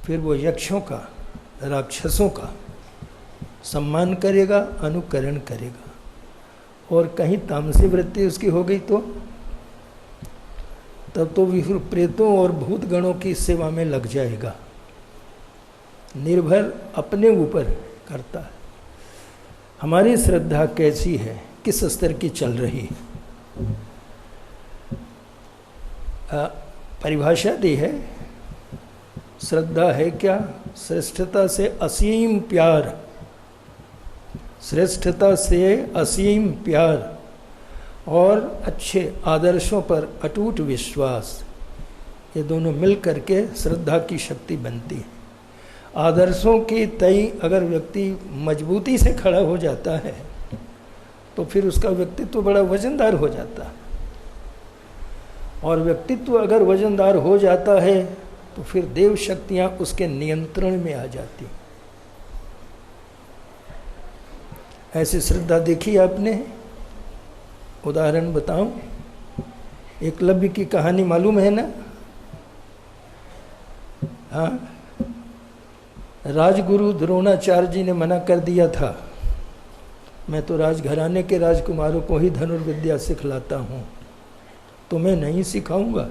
फिर वो यक्षों का, राक्षसों का सम्मान करेगा, अनुकरण करेगा। और कहीं तामसी वृत्ति उसकी हो गई तो तब तो विष्णु प्रेतों और भूत गणों की सेवा में लग जाएगा। निर्भर अपने ऊपर करता है। हमारी श्रद्धा कैसी है, किस स्तर की चल रही है। परिभाषा दी है, श्रद्धा है क्या? श्रेष्ठता से असीम प्यार, श्रेष्ठता से असीम प्यार और अच्छे आदर्शों पर अटूट विश्वास, ये दोनों मिल करके श्रद्धा की शक्ति बनती है। आदर्शों की तय अगर व्यक्ति मजबूती से खड़ा हो जाता है तो फिर उसका व्यक्तित्व बड़ा वजनदार हो जाता है। और व्यक्तित्व अगर वजनदार हो जाता है तो फिर देव शक्तियां उसके नियंत्रण में आ जाती। ऐसी श्रद्धा देखी आपने? उदाहरण बताऊं, एकलव्य की कहानी मालूम है ना? हाँ, राजगुरु द्रोणाचार्य जी ने मना कर दिया था, मैं तो राजघराने के राजकुमारों को ही धनुर्विद्या सिखलाता हूँ, तुम्हें नहीं सिखाऊंगा।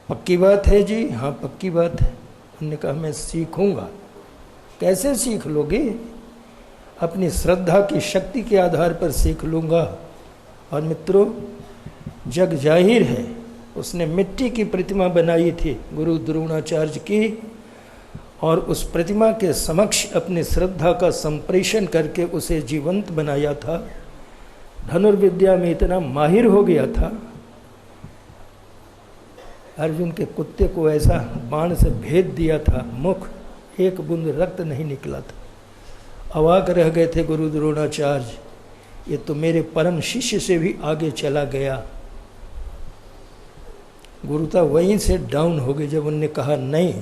पक्की बात है जी? हाँ पक्की बात है। उन्होंने कहा मैं सीखूंगा। कैसे सीख लोगे? अपनी श्रद्धा की शक्ति के आधार पर सीख लूँगा। और मित्रों, जग जाहिर है, उसने मिट्टी की प्रतिमा बनाई थी गुरु द्रोणाचार्य की, और उस प्रतिमा के समक्ष अपनी श्रद्धा का संप्रेषण करके उसे जीवंत बनाया था। धनुर्विद्या में इतना माहिर हो गया था, अर्जुन के कुत्ते को ऐसा बाण से भेद दिया था, मुख एक बूंद रक्त नहीं निकला था। अवाक रह गए थे गुरु द्रोणाचार्य, ये तो मेरे परम शिष्य से भी आगे चला गया। गुरुता वहीं से डाउन हो गई जब उनने कहा नहीं,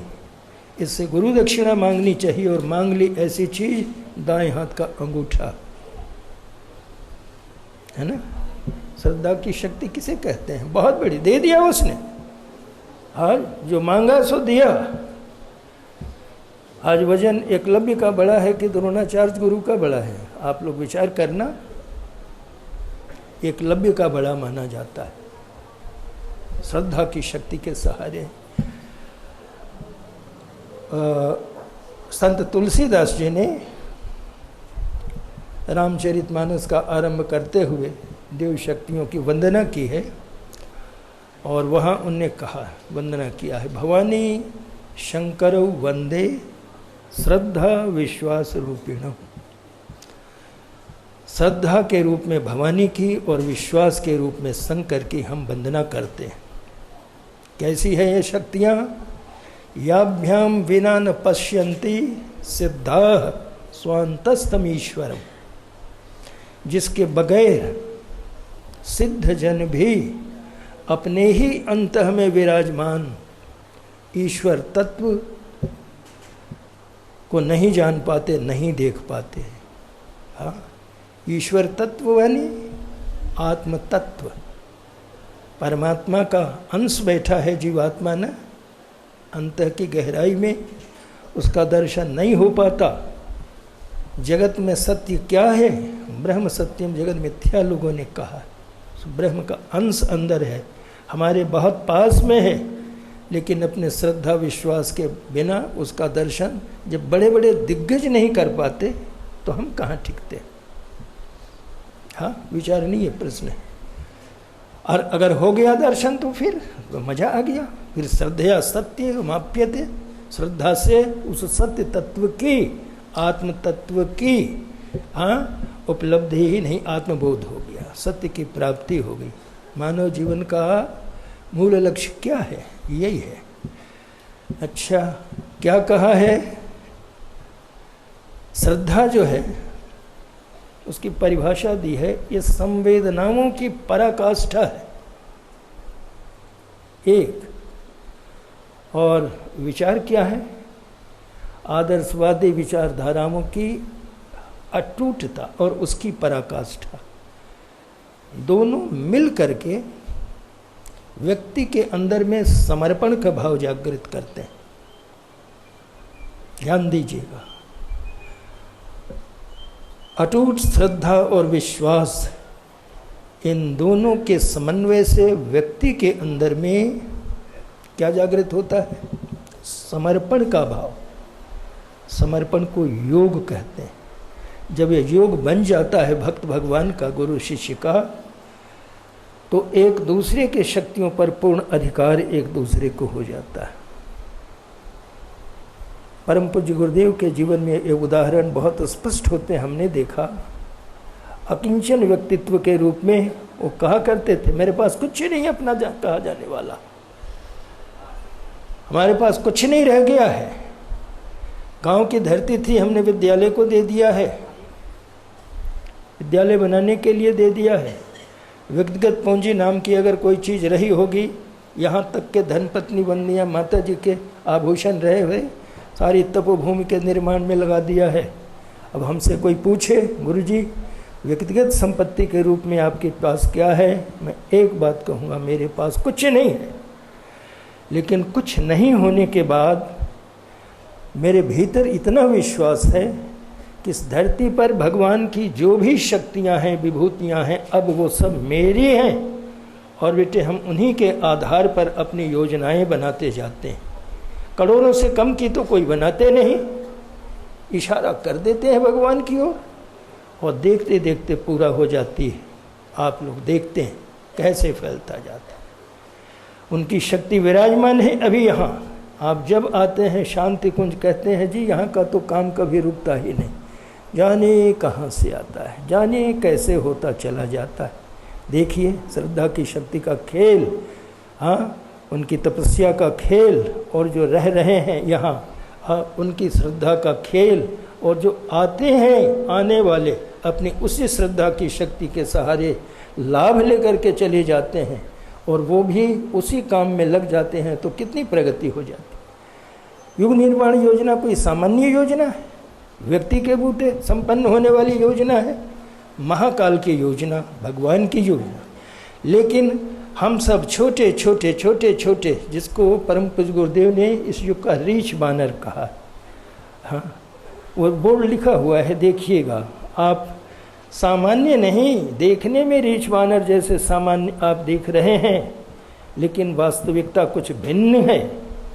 इससे गुरु दक्षिणा मांगनी चाहिए, और मांग ली ऐसी चीज, दाएं हाथ का अंगूठा, है ना। श्रद्धा की शक्ति किसे कहते हैं? बहुत बड़ी, दे दिया उसने। आज जो मांगा सो दिया। आज वजन एकलव्य का बड़ा है कि द्रोणाचार्य गुरु का बड़ा है? आप लोग विचार करना। एकलव्य का बड़ा माना जाता है, श्रद्धा की शक्ति के सहारे। संत तुलसीदास जी ने रामचरितमानस का आरंभ करते हुए देव शक्तियों की वंदना की है, और वहाँ उनने कहा, वंदना किया है, भवानी शंकर वंदे श्रद्धा विश्वास रूपिण। श्रद्धा के रूप में भवानी की और विश्वास के रूप में शंकर की हम वंदना करते हैं। कैसी है ये शक्तियाँ? याभ्याम विना न पश्यन्ति सिद्धा स्वांतस्तमीश्वरम। जिसके बगैर सिद्ध जन भी अपने ही अंतः में विराजमान ईश्वर तत्व को नहीं जान पाते, नहीं देख पाते। हाँ, ईश्वर तत्व यानी आत्म तत्व, परमात्मा का अंश बैठा है जीवात्मा ने, अंतः की गहराई में उसका दर्शन नहीं हो पाता। जगत में सत्य क्या है? ब्रह्म सत्यम जगत मिथ्या लोगों ने कहा। ब्रह्म का अंश अंदर है, हमारे बहुत पास में है, लेकिन अपने श्रद्धा विश्वास के बिना उसका दर्शन जब बड़े बड़े दिग्गज नहीं कर पाते तो हम कहाँ टिकते? हाँ, विचारणीय प्रश्न है। और अगर हो गया दर्शन तो फिर तो मजा आ गया। फिर श्रद्धया सत्य माप्यते, श्रद्धा से उस सत्य तत्व की, आत्म तत्व की उपलब्धि ही नहीं, आत्मबोध हो गया, सत्य की प्राप्ति हो गई। मानव जीवन का मूल लक्ष्य क्या है? यही है। अच्छा, क्या कहा है? श्रद्धा जो है उसकी परिभाषा दी है, ये संवेदनाओं की पराकाष्ठा है एक। और विचार क्या है? आदर्शवादी विचारधाराओं की अटूटता और उसकी पराकाष्ठा, दोनों मिल करके व्यक्ति के अंदर में समर्पण का भाव जागृत करते हैं। ध्यान दीजिएगा, अटूट श्रद्धा और विश्वास, इन दोनों के समन्वय से व्यक्ति के अंदर में क्या जागृत होता है? समर्पण का भाव। समर्पण को योग कहते हैं। जब ये योग बन जाता है भक्त भगवान का, गुरु शिष्य का, तो एक दूसरे के शक्तियों पर पूर्ण अधिकार एक दूसरे को हो जाता है। परम पूज्य गुरुदेव के जीवन में ये उदाहरण बहुत स्पष्ट होते हैं। हमने देखा, अकिंचन व्यक्तित्व के रूप में वो कहा करते थे, मेरे पास कुछ नहीं अपना कहा जाने वाला, हमारे पास कुछ नहीं रह गया है, गांव की धरती थी, हमने विद्यालय को दे दिया है, विद्यालय बनाने के लिए दे दिया है, व्यक्तिगत पूंजी नाम की अगर कोई चीज़ रही होगी, यहाँ तक के धनपत्नी बंदियाँ माता जी के आभूषण रहे हुए सारी तपोभूमि के निर्माण में लगा दिया है। अब हमसे कोई पूछे, गुरुजी व्यक्तिगत संपत्ति के रूप में आपके पास क्या है, मैं एक बात कहूँगा, मेरे पास कुछ नहीं है। लेकिन कुछ नहीं होने के बाद मेरे भीतर इतना विश्वास है कि इस धरती पर भगवान की जो भी शक्तियाँ हैं, विभूतियाँ हैं, अब वो सब मेरी हैं, और बेटे हम उन्हीं के आधार पर अपनी योजनाएं बनाते जाते हैं। करोड़ों से कम की तो कोई बनाते नहीं, इशारा कर देते हैं भगवान की ओर, और देखते देखते पूरा हो जाती है। आप लोग देखते हैं कैसे फैलता जाता है। उनकी शक्ति विराजमान है अभी यहाँ। आप जब आते हैं शांति कुंज, कहते हैं जी यहाँ का तो काम कभी रुकता ही नहीं, जाने कहाँ से आता है, जाने कैसे होता चला जाता है। देखिए श्रद्धा की शक्ति का खेल, हाँ, उनकी तपस्या का खेल, और जो रह रहे हैं यहाँ, हाँ, उनकी श्रद्धा का खेल, और जो आते हैं आने वाले अपनी उसी श्रद्धा की शक्ति के सहारे लाभ लेकर के चले जाते हैं, और वो भी उसी काम में लग जाते हैं, तो कितनी प्रगति हो जाती। युग निर्माण योजना कोई सामान्य योजना है, व्यक्ति के बूते संपन्न होने वाली योजना है, महाकाल की योजना, भगवान की योजना। लेकिन हम सब छोटे छोटे छोटे छोटे, जिसको परम पूज्य गुरुदेव ने इस युग का रीछ बानर कहा, हाँ, वो बोर्ड लिखा हुआ है, देखिएगा आप। सामान्य नहीं, देखने में रीछ बानर जैसे सामान्य आप देख रहे हैं, लेकिन वास्तविकता कुछ भिन्न है।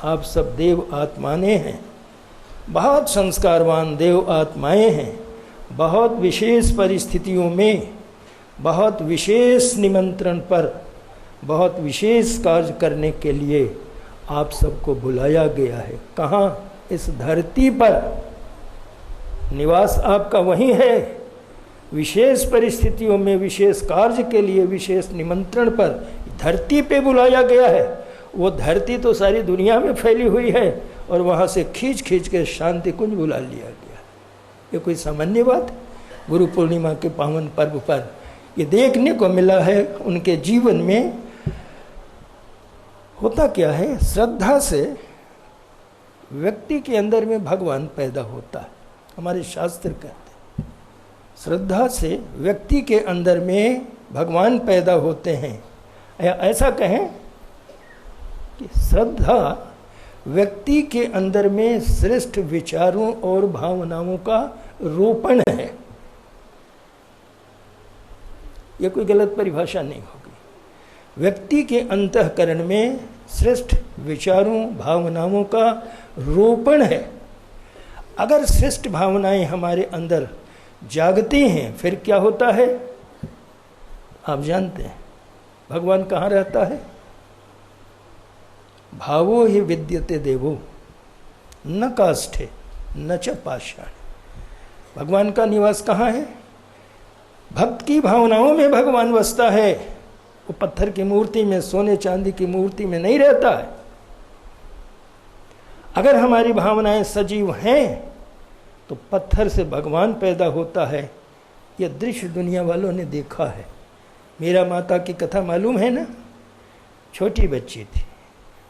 आप सब देव आत्माएं हैं, बहुत संस्कारवान देव आत्माएं हैं। बहुत विशेष परिस्थितियों में, बहुत विशेष निमंत्रण पर, बहुत विशेष कार्य करने के लिए आप सबको बुलाया गया है। कहाँ? इस धरती पर। निवास आपका वहीं है। विशेष परिस्थितियों में, विशेष कार्य के लिए, विशेष निमंत्रण पर धरती पे बुलाया गया है। वो धरती तो सारी दुनिया में फैली हुई है, और वहाँ से खींच खींच के शांति कुंज बुला लिया गया। ये कोई सामान्य बात? गुरु पूर्णिमा के पावन पर्व पर ये देखने को मिला है। उनके जीवन में होता क्या है? श्रद्धा से व्यक्ति के अंदर में भगवान पैदा होता है। हमारे शास्त्र कहते हैं श्रद्धा से व्यक्ति के अंदर में भगवान पैदा होते हैं। या ऐसा कहें कि श्रद्धा व्यक्ति के अंदर में श्रेष्ठ विचारों और भावनाओं का रोपण है। यह कोई गलत परिभाषा नहीं होगी। व्यक्ति के अंतःकरण में श्रेष्ठ विचारों भावनाओं का रोपण है। अगर श्रेष्ठ भावनाएं हमारे अंदर जागती हैं, फिर क्या होता है? आप जानते हैं भगवान कहाँ रहता है? भावो ही विद्यते देवो न काष्ठे न च पाषाण। भगवान का निवास कहाँ है? भक्त की भावनाओं में भगवान बसता है। वो पत्थर की मूर्ति में, सोने चांदी की मूर्ति में नहीं रहता है। अगर हमारी भावनाएं सजीव हैं तो पत्थर से भगवान पैदा होता है। यह दृश्य दुनिया वालों ने देखा है। मेरा माता की कथा मालूम है ना? छोटी बच्ची थी,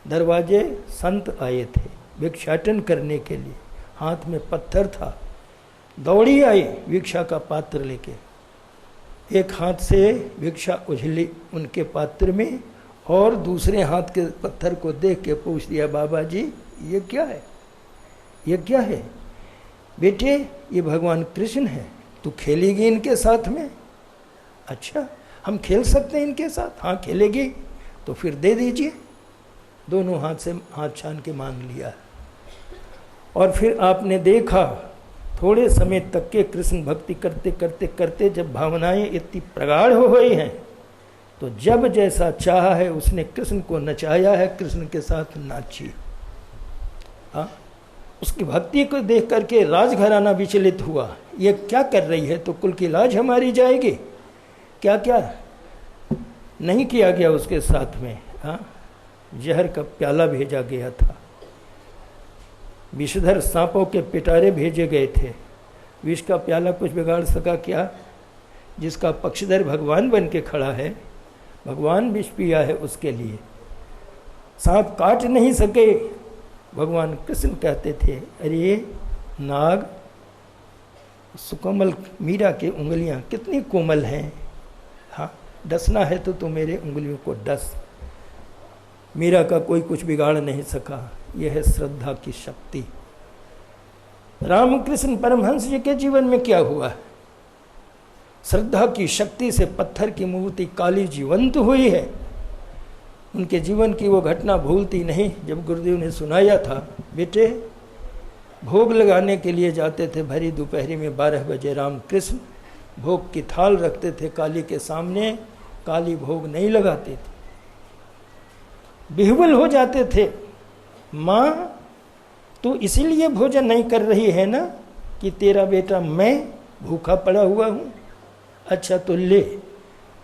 दरवाजे संत आए थे भिक्षाटन करने के लिए, हाथ में पत्थर था, दौड़ी आई भिक्षा का पात्र लेके, एक हाथ से भिक्षा उझली उनके पात्र में और दूसरे हाथ के पत्थर को देख के पूछ दिया, बाबा जी ये क्या है? ये क्या है? बेटे ये भगवान कृष्ण है, तू खेलेगी इनके साथ में? अच्छा, हम खेल सकते हैं इनके साथ? हाँ खेलेगी, तो फिर दे दीजिए। दोनों हाथ से हाथ छान के मांग लिया। और फिर आपने देखा थोड़े समय तक के कृष्ण भक्ति करते करते करते जब भावनाएं इतनी प्रगाढ़ हो गई हैं, तो जब जैसा चाहा है उसने कृष्ण को नचाया है, कृष्ण के साथ नाची। हाँ, उसकी भक्ति को देख करके राजघराना विचलित हुआ, ये क्या कर रही है, तो कुल की लाज हमारी जाएगी। क्या क्या नहीं किया गया उसके साथ में। हाँ, जहर का प्याला भेजा गया था, विषधर सांपों के पिटारे भेजे गए थे। विष का प्याला कुछ बिगाड़ सका क्या? जिसका पक्षधर भगवान बन के खड़ा है, भगवान विष पिया है उसके लिए। सांप काट नहीं सके। भगवान कृष्ण कहते थे, अरे नाग, सुकोमल मीरा की उंगलियां कितनी कोमल हैं। हाँ, डसना है तो मेरे उंगलियों को डस। मीरा का कोई कुछ बिगाड़ नहीं सका। यह है श्रद्धा की शक्ति। रामकृष्ण परमहंस जी के जीवन में क्या हुआ? श्रद्धा की शक्ति से पत्थर की मूर्ति काली जीवंत हुई है। उनके जीवन की वो घटना भूलती नहीं। जब गुरुदेव ने सुनाया था, बेटे भोग लगाने के लिए जाते थे भरी दोपहरी में 12 बजे, रामकृष्ण भोग की थाल रखते थे काली के सामने। काली भोग नहीं लगाती थी, विह्वल हो जाते थे। माँ तू इसीलिए भोजन नहीं कर रही है ना कि तेरा बेटा मैं भूखा पड़ा हुआ हूँ? अच्छा तो ले,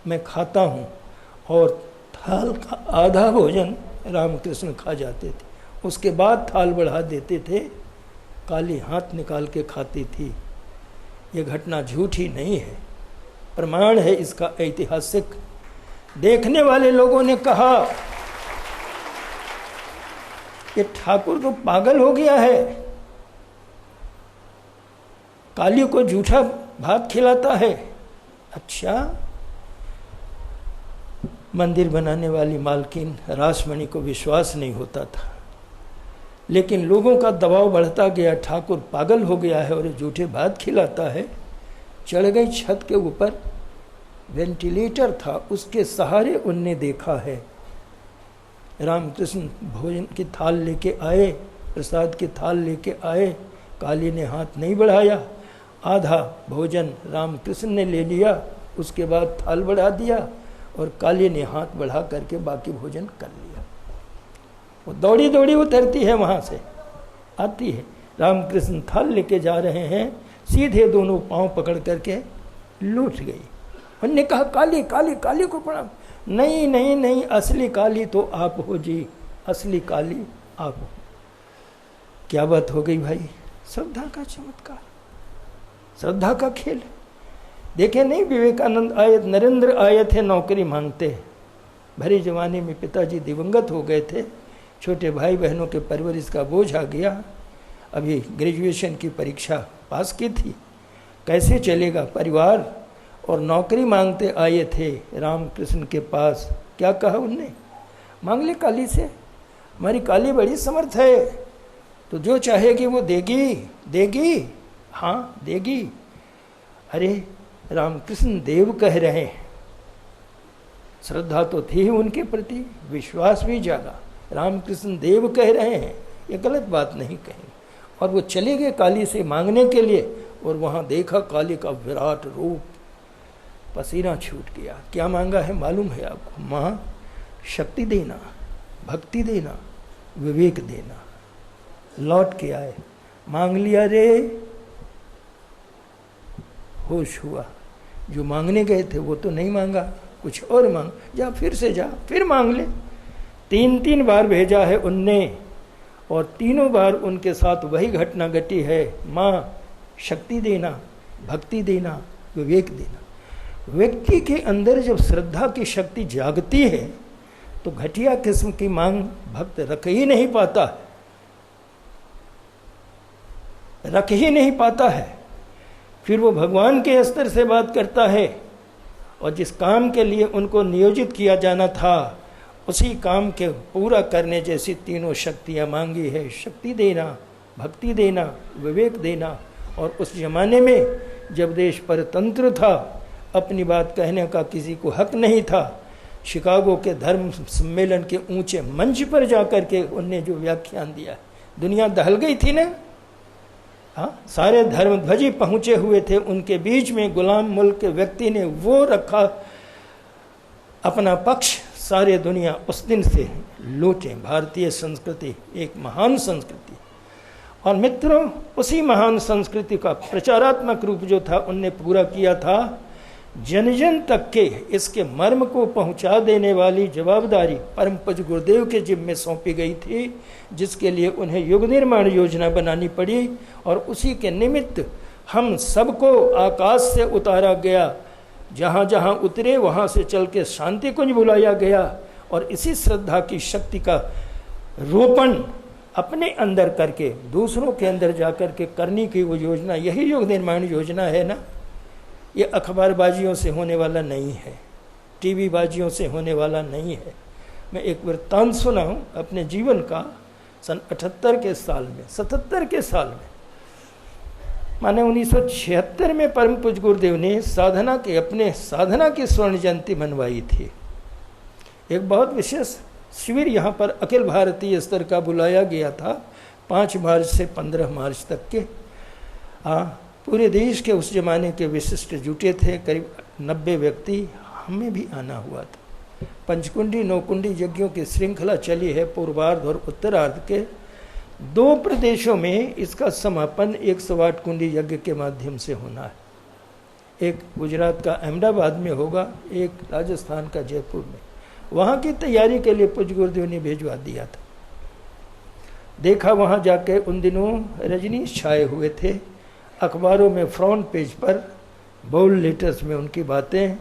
मैं खाता हूँ। और थाल का आधा भोजन रामकृष्ण खा जाते थे, उसके बाद थाल बढ़ा देते थे। काली हाथ निकाल के खाती थी। ये घटना झूठी नहीं है, प्रमाण है इसका ऐतिहासिक। देखने वाले लोगों ने कहा कि ठाकुर तो पागल हो गया है, काली को झूठा भात खिलाता है। अच्छा, मंदिर बनाने वाली मालकिन रासमणि को विश्वास नहीं होता था, लेकिन लोगों का दबाव बढ़ता गया। ठाकुर पागल हो गया है और झूठे भात खिलाता है। चढ़ गई छत के ऊपर, वेंटिलेटर था, उसके सहारे उनने देखा है। रामकृष्ण भोजन की थाल लेके आए, प्रसाद की थाल लेके आए। काली ने हाथ नहीं बढ़ाया, आधा भोजन रामकृष्ण ने ले लिया, उसके बाद थाल बढ़ा दिया और काली ने हाथ बढ़ा करके बाकी भोजन कर लिया। वो दौड़ी दौड़ी उतरती है, वहाँ से आती है। रामकृष्ण थाल लेके जा रहे हैं, सीधे दोनों पांव पकड़ करके लूट गई। उन्होंने कहा, काली काली काली को प्रणाम। नहीं नहीं नहीं, असली काली तो आप हो जी, असली काली आप हो। क्या बात हो गई भाई? श्रद्धा का चमत्कार, श्रद्धा का खेल। देखे नहीं, विवेकानंद आए, नरेंद्र आए थे नौकरी मांगते। भरे जमाने में पिताजी दिवंगत हो गए थे, छोटे भाई बहनों के परवरिश का बोझ आ गया। अभी ग्रेजुएशन की परीक्षा पास की थी, कैसे चलेगा परिवार? और नौकरी मांगते आए थे रामकृष्ण के पास। क्या कहा उनने? मांग ले काली से, हमारी काली बड़ी समर्थ है, तो जो चाहेगी वो देगी। देगी? हाँ देगी। अरे रामकृष्ण देव कह रहे हैं, श्रद्धा तो थी ही उनके प्रति, विश्वास भी जागा। रामकृष्ण देव कह रहे हैं, ये गलत बात नहीं कहेंगे। और वो चले गए काली से मांगने के लिए, और वहाँ देखा काली का विराट रूप, पसीना छूट गया। क्या मांगा है मालूम है आपको? माँ शक्ति देना, भक्ति देना, विवेक देना। लौट के आए, मांग लिया रे, होश हुआ। जो मांगने गए थे वो तो नहीं मांगा, कुछ और मांग। जा फिर से जा, फिर मांग ले। 3 बार भेजा है उनने, और तीनों बार उनके साथ वही घटना घटी है। माँ शक्ति देना, भक्ति देना, विवेक देना। व्यक्ति के अंदर जब श्रद्धा की शक्ति जागती है तो घटिया किस्म की मांग भक्त रख ही नहीं पाता है, रख ही नहीं पाता है। फिर वो भगवान के स्तर से बात करता है, और जिस काम के लिए उनको नियोजित किया जाना था उसी काम के पूरा करने जैसी तीनों शक्तियाँ मांगी है। शक्ति देना, भक्ति देना, विवेक देना। और उस जमाने में जब देश परतंत्र था, अपनी बात कहने का किसी को हक नहीं था, शिकागो के धर्म सम्मेलन के ऊंचे मंच पर जाकर के उनने जो व्याख्यान दिया, दुनिया दहल गई थी ना। हाँ, सारे धर्मध्वजी पहुंचे हुए थे, उनके बीच में गुलाम मुल्क के व्यक्ति ने वो रखा अपना पक्ष। सारे दुनिया उस दिन से लूटे। भारतीय संस्कृति एक महान संस्कृति, और मित्रों उसी महान संस्कृति का प्रचारात्मक रूप जो था उनने पूरा किया था। जन जन तक के इसके मर्म को पहुंचा देने वाली जवाबदारी परम पूज्य गुरुदेव के जिम्मे सौंपी गई थी, जिसके लिए उन्हें युग निर्माण योजना बनानी पड़ी। और उसी के निमित्त हम सबको आकाश से उतारा गया, जहाँ जहाँ उतरे वहाँ से चल के शांति कुंज बुलाया गया। और इसी श्रद्धा की शक्ति का रोपण अपने अंदर करके दूसरों के अंदर जाकर के करने की वो योजना, यही युग निर्माण योजना है ना। ये अखबारबाजियों से होने वाला नहीं है, टीवी बाजियों से होने वाला नहीं है। मैं एक वृत्तांत सुना हूँ अपने जीवन का। सन 78 के साल में, 77 के साल में, माने 1976 में परम पूज्य गुरुदेव ने अपने साधना की स्वर्ण जयंती मनवाई थी। एक बहुत विशेष शिविर यहाँ पर अखिल भारतीय स्तर का बुलाया गया था, 5 मार्च से 15 मार्च तक के। पूरे देश के उस जमाने के विशिष्ट जुटे थे, करीब 90 व्यक्ति, हमें भी आना हुआ था। पंचकुंडी नौकुंडी यज्ञों की श्रृंखला चली है पूर्वार्ध और उत्तरार्ध के। 2 प्रदेशों में इसका समापन 108 कुंडी यज्ञ के माध्यम से होना है। एक गुजरात का अहमदाबाद में होगा, एक राजस्थान का जयपुर में। वहाँ की तैयारी के लिए पूज्य गुरुदेव ने भेजवा दिया था। देखा वहाँ जाके उन दिनों रजनीश छाए हुए थे, अखबारों में फ्रंट पेज पर बोल्ड लेटर्स में उनकी बातें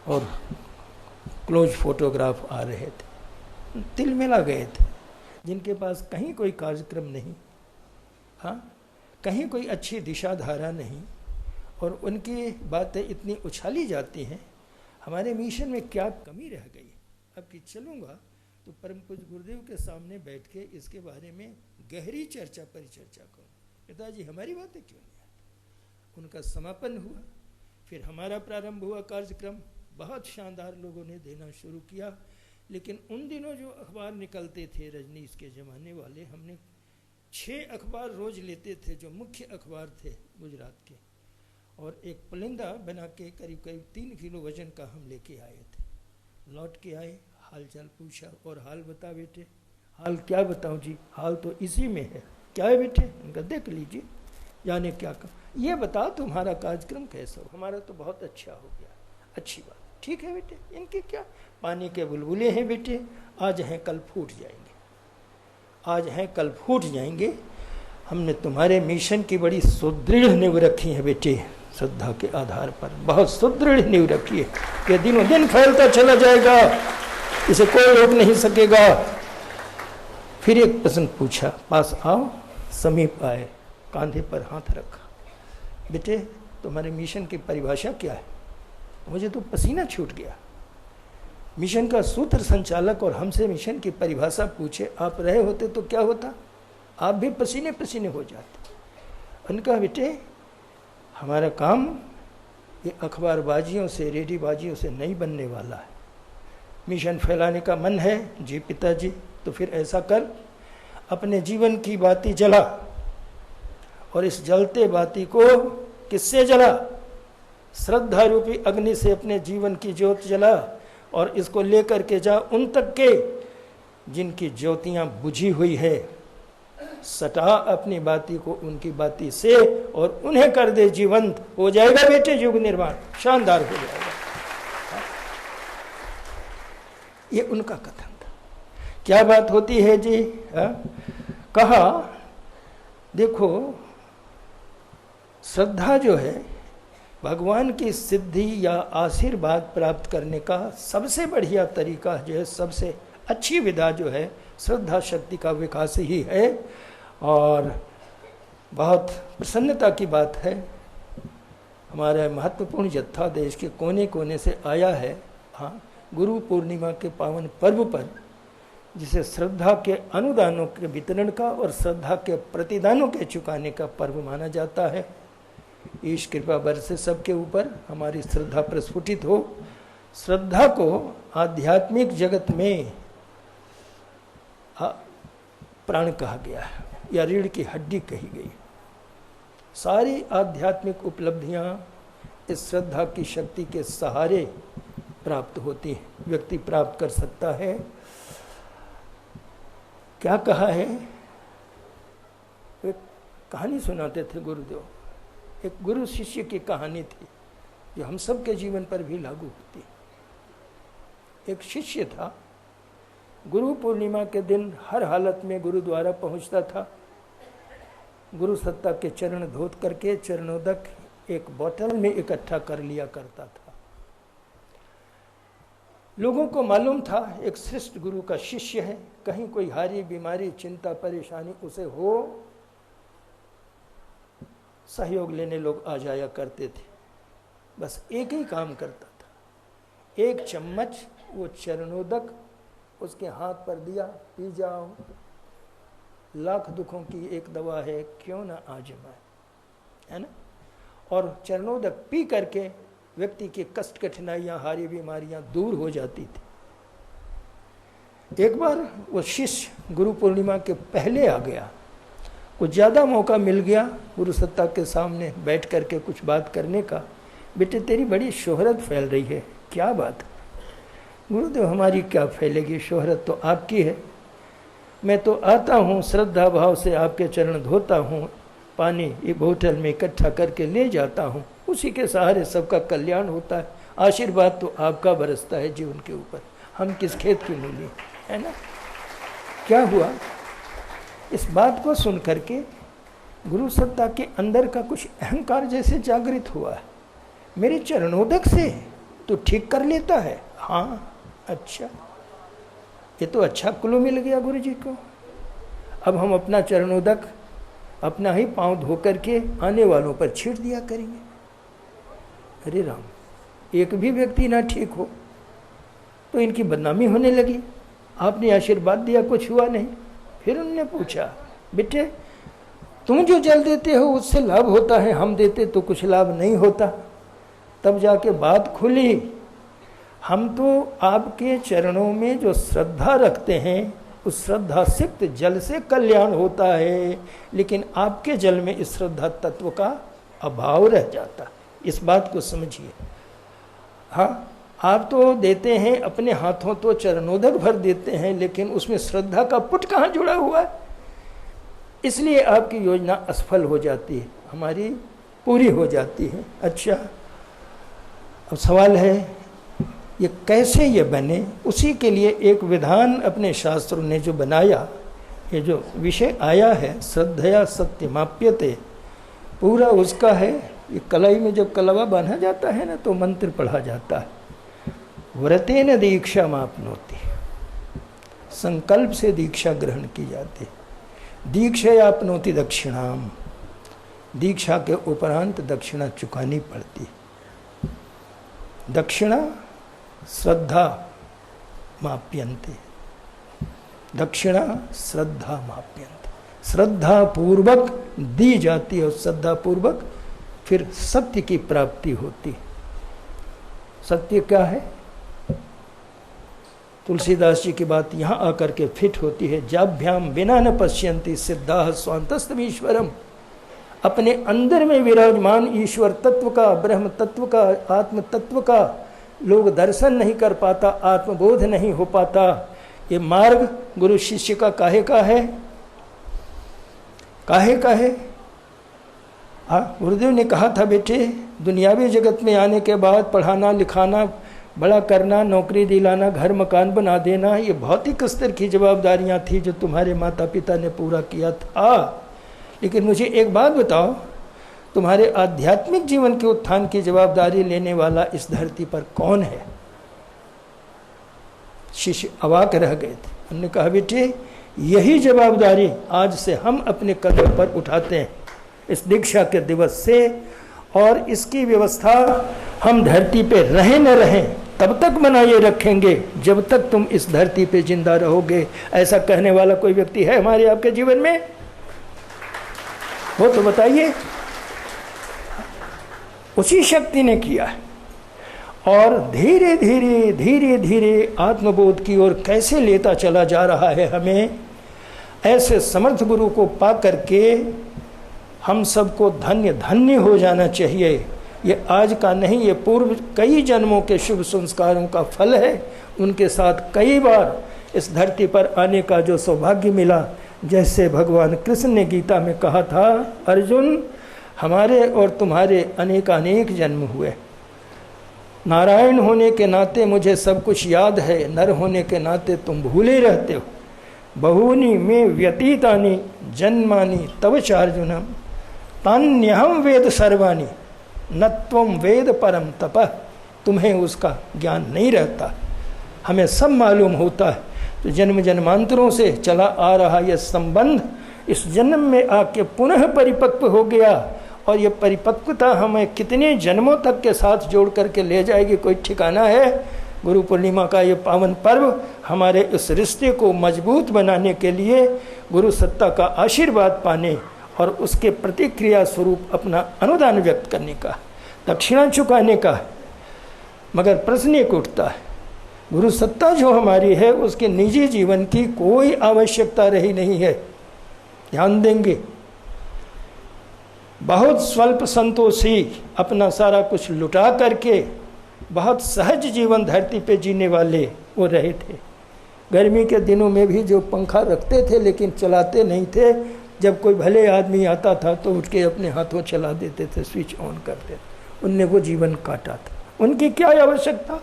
और क्लोज फोटोग्राफ आ रहे थे। तिल मिला गए थे, जिनके पास कहीं कोई कार्यक्रम नहीं, हाँ, कहीं कोई अच्छी दिशा धारा नहीं, और उनकी बातें इतनी उछाली जाती हैं। हमारे मिशन में क्या कमी रह गई। अब कि चलूँगा तो परम पूज्य गुरुदेव के सामने बैठ के इसके बारे में गहरी परिचर्चा करूँ। पिताजी हमारी बातें क्यों नहीं आती। उनका समापन हुआ, फिर हमारा प्रारंभ हुआ कार्यक्रम। बहुत शानदार लोगों ने देना शुरू किया। लेकिन उन दिनों जो अखबार निकलते थे रजनीश के ज़माने वाले, हमने 6 अखबार रोज लेते थे जो मुख्य अखबार थे गुजरात के, और एक पुलिंदा बना के करीब 3 किलो वजन का हम लेके आए थे। लौट के आए, हाल चाल पूछा, और हाल बता बेटे। हाल क्या बताऊं जी, हाल तो इसी में है। क्या है बेटे? उनका देख लीजिए, जाने क्या कहा। ये बता तुम्हारा कार्यक्रम कैसा हो? हमारा तो बहुत अच्छा हो गया। अच्छी बात, ठीक है बेटे। इनके क्या, पानी के बुलबुले हैं बेटे, आज हैं कल फूट जाएंगे, आज हैं कल फूट जाएंगे। हमने तुम्हारे मिशन की बड़ी सुदृढ़ नींव रखी है बेटे, श्रद्धा के आधार पर बहुत सुदृढ़ नींव रखी है। ये दिनों दिन फैलता चला जाएगा, इसे कोई रोक नहीं सकेगा। फिर एक प्रश्न पूछा, पास आओ। समीप आए, कांधे पर हाथ रखा। बेटे तुम्हारे मिशन की परिभाषा क्या है? मुझे तो पसीना छूट गया। मिशन का सूत्र संचालक और हमसे मिशन की परिभाषा पूछे, आप रहे होते तो क्या होता? आप भी पसीने पसीने हो जाते। उनका बेटे हमारा काम ये अखबारबाजियों से, रेडियोबाजियों से नहीं बनने वाला है। मिशन फैलाने का मन है जी पिताजी, तो फिर ऐसा कर, अपने जीवन की बाती जला, और इस जलते बाती को किससे जला? श्रद्धा रूपी अग्नि से अपने जीवन की ज्योत जला, और इसको लेकर के जा उन तक के जिनकी ज्योतियां बुझी हुई है। सटा अपनी बाती को उनकी बाती से, और उन्हें कर दे जीवंत। हो जाएगा बेटे युग निर्माण, शानदार हो जाएगा। ये उनका कथन था। क्या बात होती है जी? कहा देखो, श्रद्धा जो है भगवान की सिद्धि या आशीर्वाद प्राप्त करने का सबसे बढ़िया तरीका जो है, सबसे अच्छी विधा जो है, श्रद्धा शक्ति का विकास ही है। और बहुत प्रसन्नता की बात है, हमारा महत्वपूर्ण जत्था देश के कोने कोने से आया है। हाँ, गुरु पूर्णिमा के पावन पर्व पर जिसे श्रद्धा के अनुदानों के वितरण का और श्रद्धा के प्रतिदानों के चुकाने का पर्व माना जाता है। ईश कृपा बरसे सबके ऊपर, हमारी श्रद्धा प्रस्फुटित हो। श्रद्धा को आध्यात्मिक जगत में प्राण कहा गया है या रीढ़ की हड्डी कही गई। सारी आध्यात्मिक उपलब्धियां इस श्रद्धा की शक्ति के सहारे प्राप्त होती हैं, व्यक्ति प्राप्त कर सकता है। क्या कहा है, एक कहानी सुनाते थे गुरुदेव, एक गुरु शिष्य की कहानी थी जो हम सब के जीवन पर भी लागू होती। एक शिष्य था, गुरु पूर्णिमा के दिन हर हालत में गुरुद्वारा पहुंचता था। गुरु सत्ता के चरण धोत करके चरणोदक एक बोतल में इकट्ठा कर लिया करता था। लोगों को मालूम था एक श्रेष्ठ गुरु का शिष्य है, कहीं कोई हारी बीमारी चिंता परेशानी उसे हो, सहयोग लेने लोग आ जाया करते थे। बस एक ही काम करता था, एक चम्मच वो चरणोदक उसके हाथ पर दिया, पी जाओ, लाख दुखों की एक दवा है, क्यों ना आजमाए, है ना। और चरणोदक पी करके व्यक्ति की कष्ट कठिनाइयां हारी बीमारियां दूर हो जाती थी। एक बार वो शिष्य गुरु पूर्णिमा के पहले आ गया, कुछ ज़्यादा मौका मिल गया गुरु सत्ता के सामने बैठ करके कुछ बात करने का। बेटे तेरी बड़ी शोहरत फैल रही है, क्या बात? गुरुदेव हमारी क्या फैलेगी, शोहरत तो आपकी है। मैं तो आता हूँ श्रद्धा भाव से आपके चरण धोता हूँ, पानी ये बोतल में इकट्ठा करके ले जाता हूँ, उसी के सहारे सबका कल्याण होता है। आशीर्वाद तो आपका बरसता है जीवन के ऊपर, हम किस खेत की मूली, है ना। क्या हुआ, इस बात को सुन करके गुरु सत्ता के अंदर का कुछ अहंकार जैसे जागृत हुआ। मेरे चरणोदक से तो ठीक कर लेता है, हाँ अच्छा, ये तो अच्छा क्लू मिल गया गुरु जी को। अब हम अपना चरणोदक अपना ही पांव धो करके आने वालों पर छीट दिया करेंगे। अरे राम, एक भी व्यक्ति ना ठीक हो तो इनकी बदनामी होने लगी। आपने आशीर्वाद दिया, कुछ हुआ नहीं। फिर उन्होंने पूछा, बेटे तुम जो जल देते हो उससे लाभ होता है, हम देते तो कुछ लाभ नहीं होता। तब जाके बात खुली, हम तो आपके चरणों में जो श्रद्धा रखते हैं उस श्रद्धा सिक्त जल से कल्याण होता है, लेकिन आपके जल में इस श्रद्धा तत्व का अभाव रह जाता। इस बात को समझिए। हाँ, आप तो देते हैं अपने हाथों तो चरणोदक भर देते हैं, लेकिन उसमें श्रद्धा का पुट कहाँ जुड़ा हुआ है, इसलिए आपकी योजना असफल हो जाती है, हमारी पूरी हो जाती है। अच्छा, अब सवाल है ये कैसे ये बने, उसी के लिए एक विधान अपने शास्त्रों ने जो बनाया, ये जो विषय आया है श्रद्धया सत्यमाप्यते, पूरा उसका है। ये कलाई में जब कलवा बांधा जाता है ना तो मंत्र पढ़ा जाता है, व्रतेन दीक्षा मापनोति, संकल्प से दीक्षा ग्रहण की जाती है। दीक्षा आपनोति दक्षिणाम, दीक्षा के उपरांत दक्षिणा चुकानी पड़ती। दक्षिणा श्रद्धा माप्यन्ते, दक्षिणा श्रद्धा माप्यन्ते, श्रद्धा पूर्वक दी जाती है और श्रद्धा पूर्वक फिर सत्य की प्राप्ति होती। सत्य क्या है? तुलसीदास जी की बात यहाँ आकर के फिट होती है, जाभ्याम बिना न पश्यन्ति सिद्धाः स्वान्तस्तमीश्वरम। अपने अंदर में विराजमान ईश्वर तत्व का, ब्रह्म तत्व का, आत्म तत्व का लोग दर्शन नहीं कर पाता, आत्मबोध नहीं हो पाता। ये मार्ग गुरु शिष्य का काहे का है? काहे का है? हाँ, गुरुदेव ने कहा था बेटे दुनियावी जगत में आने के बाद पढ़ाना लिखाना बड़ा करना, नौकरी दिलाना, घर मकान बना देना, ये भौतिक स्तर की जवाबदारियां थी जो तुम्हारे माता पिता ने पूरा किया था। लेकिन मुझे एक बात बताओ, तुम्हारे आध्यात्मिक जीवन के उत्थान की जवाबदारी लेने वाला इस धरती पर कौन है? शिष्य अवाक रह गए थे। उन्होंने कहा बेटे यही जवाबदारी आज से हम अपने कदम पर उठाते हैं इस दीक्षा के दिवस से, और इसकी व्यवस्था हम धरती पे रहें न रहें तब तक बनाए रखेंगे जब तक तुम इस धरती पे जिंदा रहोगे। ऐसा कहने वाला कोई व्यक्ति है हमारे आपके जीवन में? वो तो बताइए। उसी शक्ति ने किया है। और धीरे धीरे धीरे धीरे आत्मबोध की ओर कैसे लेता चला जा रहा है हमें। ऐसे समर्थ गुरु को पा करके हम सबको धन्य धन्य हो जाना चाहिए। ये आज का नहीं, ये पूर्व कई जन्मों के शुभ संस्कारों का फल है। उनके साथ कई बार इस धरती पर आने का जो सौभाग्य मिला, जैसे भगवान कृष्ण ने गीता में कहा था, अर्जुन हमारे और तुम्हारे अनेकानेक जन्म हुए। नारायण होने के नाते मुझे सब कुछ याद है, नर होने के नाते तुम भूले रहते हो। बहूनि में व्यतीतानि जन्मानि तव चार्जुनम तान्यहम वेद सर्वाणि न त्वं वेद परम तपः। तुम्हें उसका ज्ञान नहीं रहता, हमें सब मालूम होता है। तो जन्म जन्मांतरों से चला आ रहा यह संबंध इस जन्म में आके पुनः परिपक्व हो गया। और ये परिपक्वता हमें कितने जन्मों तक के साथ जोड़ करके ले जाएगी, कोई ठिकाना है। गुरु पूर्णिमा का ये पावन पर्व हमारे इस रिश्ते को मजबूत बनाने के लिए, गुरु सत्ता का आशीर्वाद पाने और उसके प्रतिक्रिया स्वरूप अपना अनुदान व्यक्त करने का, दक्षिणा चुकाने का। मगर प्रश्न एक उठता है, गुरु सत्ता जो हमारी है उसके निजी जीवन की कोई आवश्यकता रही नहीं है। ध्यान देंगे, बहुत स्वल्प संतोषी अपना सारा कुछ लुटा करके बहुत सहज जीवन धरती पे जीने वाले वो रहे थे। गर्मी के दिनों में भी जो पंखा रखते थे लेकिन चलाते नहीं थे, जब कोई भले आदमी आता था तो उठ के अपने हाथों चला देते थे, स्विच ऑन करते थे। उनने वो जीवन काटा था, उनकी क्या आवश्यकता।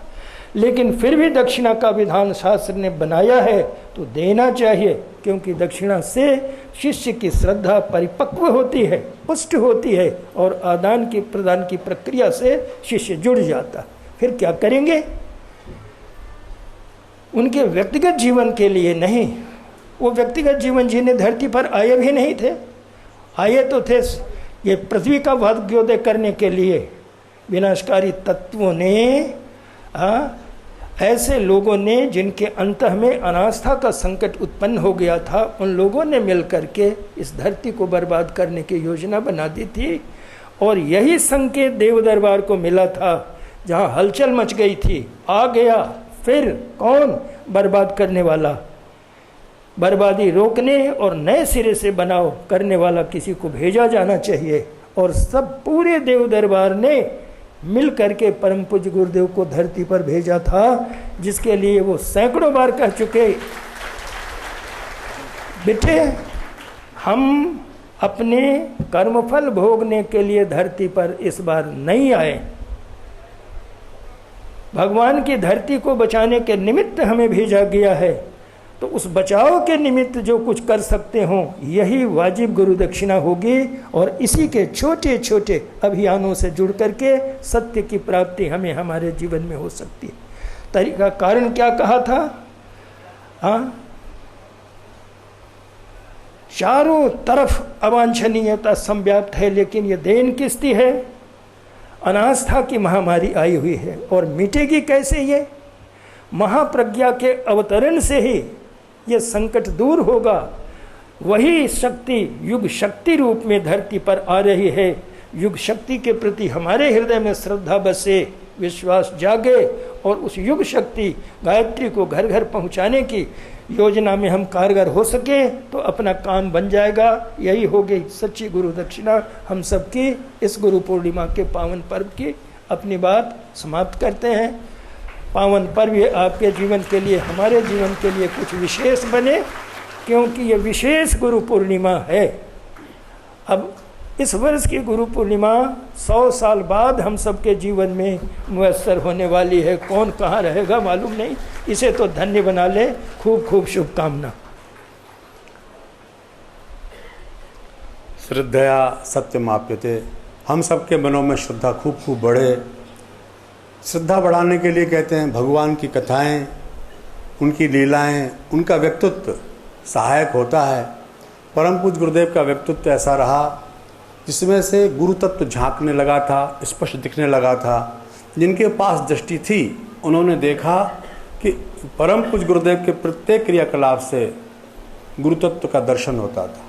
लेकिन फिर भी दक्षिणा का विधान शास्त्र ने बनाया है तो देना चाहिए, क्योंकि दक्षिणा से शिष्य की श्रद्धा परिपक्व होती है, पुष्ट होती है और आदान की प्रदान की प्रक्रिया से शिष्य जुड़ जाता। फिर क्या करेंगे? उनके व्यक्तिगत जीवन के लिए नहीं, वो व्यक्तिगत जीवन जीने धरती पर आए भी नहीं थे। आए तो थे ये पृथ्वी का भाग्योदय करने के लिए। विनाशकारी तत्वों ने ऐसे लोगों ने जिनके अंतः में अनास्था का संकट उत्पन्न हो गया था, उन लोगों ने मिलकर के इस धरती को बर्बाद करने की योजना बना दी थी। और यही संकेत देव दरबार को मिला था, जहाँ हलचल मच गई थी। आ गया फिर कौन? बर्बाद करने वाला। बर्बादी रोकने और नए सिरे से बनाओ करने वाला किसी को भेजा जाना चाहिए। और सब पूरे देव दरबार ने मिल करके परम पूज्य गुरुदेव को धरती पर भेजा था, जिसके लिए वो सैकड़ों बार कह चुके, बेटे हम अपने कर्मफल भोगने के लिए धरती पर इस बार नहीं आए। भगवान की धरती को बचाने के निमित्त हमें भेजा गया है, तो उस बचाव के निमित्त जो कुछ कर सकते हो यही वाजिब गुरु दक्षिणा होगी। और इसी के छोटे छोटे अभियानों से जुड़ करके सत्य की प्राप्ति हमें हमारे जीवन में हो सकती है। तरीका कारण क्या कहा था? चारों तरफ अवांछनीयता संव्याप्त है, लेकिन ये देन किसकी है? अनास्था की महामारी आई हुई है। और मिटेगी कैसे? ये महाप्रज्ञा के अवतरण से ही ये संकट दूर होगा। वही शक्ति युग शक्ति रूप में धरती पर आ रही है। युग शक्ति के प्रति हमारे हृदय में श्रद्धा बसे, विश्वास जागे और उस युग शक्ति गायत्री को घर घर पहुंचाने की योजना में हम कारगर हो सके तो अपना काम बन जाएगा। यही होगी सच्ची गुरु दक्षिणा हम सबकी। इस गुरु पूर्णिमा के पावन पर्व की अपनी बात समाप्त करते हैं। पावन पर्व ये आपके जीवन के लिए, हमारे जीवन के लिए कुछ विशेष बने, क्योंकि ये विशेष गुरु पूर्णिमा है। अब इस वर्ष की गुरु पूर्णिमा 100 साल बाद हम सबके जीवन में मुयस्सर होने वाली है। कौन कहाँ रहेगा मालूम नहीं, इसे तो धन्य बना ले। खूब खूब शुभकामना। श्रद्धया सत्यमाप्यते। हम सबके मनों में श्रद्धा खूब खूब बढ़े। श्रद्धा बढ़ाने के लिए कहते हैं भगवान की कथाएं, उनकी लीलाएं, उनका व्यक्तित्व सहायक होता है। परम पूज्य गुरुदेव का व्यक्तित्व ऐसा रहा जिसमें से गुरु तत्व झांकने लगा था, स्पष्ट दिखने लगा था। जिनके पास दृष्टि थी उन्होंने देखा कि परम पूज्य गुरुदेव के प्रत्येक क्रियाकलाप से गुरुतत्व का दर्शन होता था।